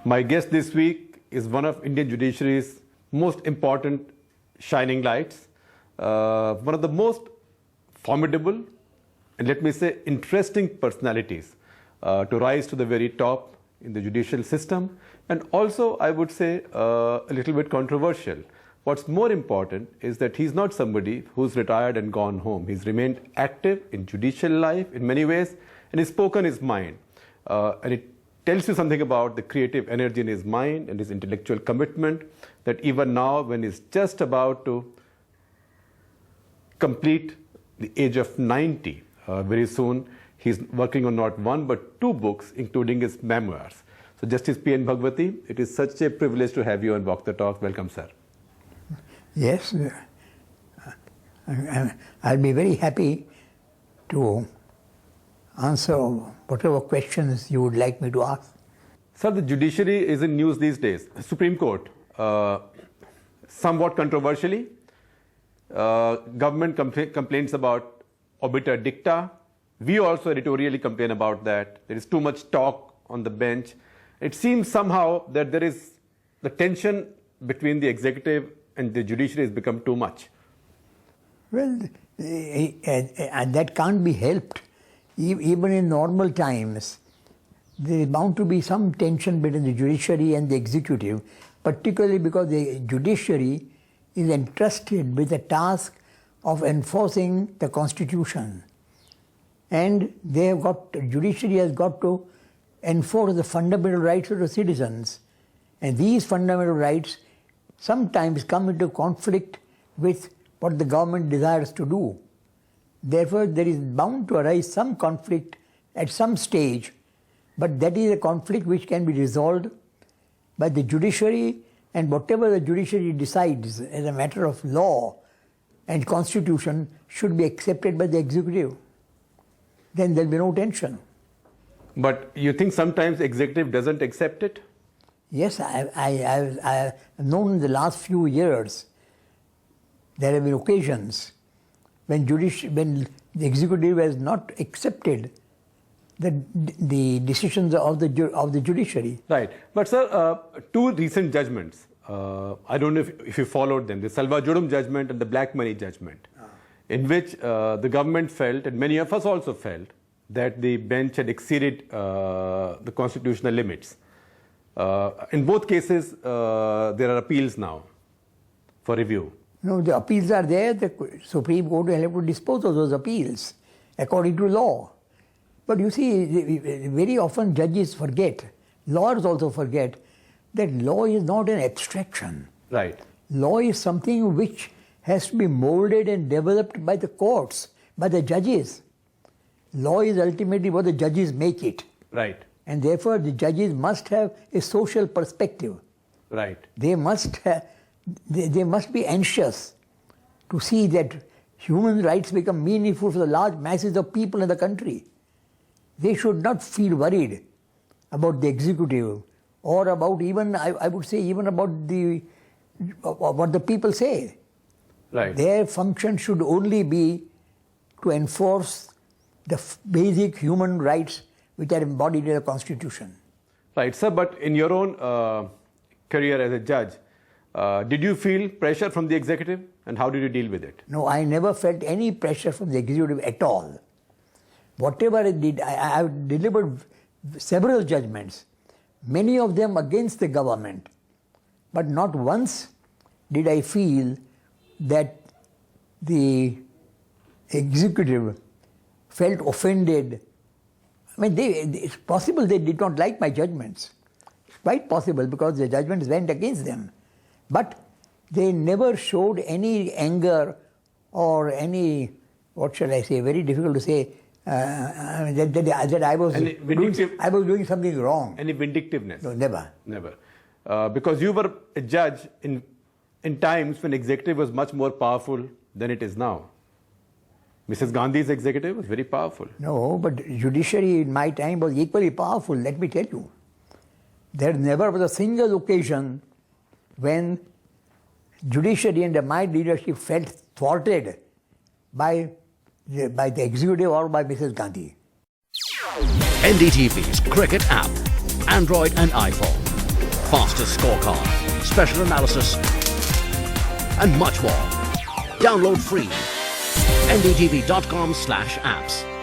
My guest this week is one of Indian judiciary's most important shining lights, one of the most formidable and, let me say, interesting personalities to rise to the very top in the judicial system, and also, I would say, a little bit controversial. What's more important is that he's not somebody who's retired and gone home. He's remained active in judicial life in many ways, and he's spoken his mind. And it tells you something about the creative energy in his mind and his intellectual commitment, that even now, when he's just about to complete the age of 90, very soon, he's working on not one but two books, including his memoirs. So, Justice P.N. Bhagwati, it is such a privilege to have you on Walk the Talk. Welcome, sir. Yes, I'll be very happy to answer whatever questions you would like me to ask. Sir, the judiciary is in news these days. Supreme Court, somewhat controversially, government complains about obiter dicta. We also editorially complain about that. There is too much talk on the bench. It seems somehow that there is the tension between the executive and the judiciary has become too much. Well, that can't be helped. Even in normal times, there is bound to be some tension between the judiciary and the executive, particularly because the judiciary is entrusted with the task of enforcing the Constitution. And judiciary has got to enforce the fundamental rights of the citizens. And these fundamental rights sometimes come into conflict with what the government desires to do. Therefore, there is bound to arise some conflict at some stage, but that is a conflict which can be resolved by the judiciary, and whatever the judiciary decides as a matter of law and constitution should be accepted by the executive. Then there will be no tension. But you think sometimes the executive doesn't accept it? Yes, I have known in the last few years there have been occasions when the executive has not accepted the decisions of the judiciary. Right. But sir, two recent judgments, I don't know if you followed them, the Salva Judum judgment and the black money judgment, in which the government felt, and many of us also felt, that the bench had exceeded the constitutional limits. In both cases, there are appeals now for review. No, the appeals are there. The Supreme Court will have to dispose of those appeals according to law. But you see, very often judges forget, lawyers also forget, that law is not an abstraction. Right. Law is something which has to be molded and developed by the courts, by the judges. Law is ultimately what the judges make it. Right. And therefore, the judges must have a social perspective. Right. They must be anxious to see that human rights become meaningful for the large masses of people in the country. They should not feel worried about the executive or about even, I would say, even about what the people say. Right. Their function should only be to enforce the basic human rights which are embodied in the Constitution. Right, sir, but in your own career as a judge, did you feel pressure from the executive, and how did you deal with it? No, I never felt any pressure from the executive at all. Whatever I did, I have delivered several judgments, many of them against the government, but not once did I feel that the executive felt offended. I mean, it's possible they did not like my judgments. It's quite possible because the judgments went against them. But they never showed any anger or any, what shall I say, very difficult to say, that I was doing something wrong. Any vindictiveness? No, never. Never. Because you were a judge in times when executive was much more powerful than it is now. Mrs. Gandhi's executive was very powerful. No, but judiciary in my time was equally powerful, let me tell you. There never was a single occasion when judiciary under my leadership felt thwarted by the executive or by Mrs. Gandhi. NDTV's cricket app, Android and iPhone. fastest scorecard, special analysis, and much more. Download free. ndtv.com/apps.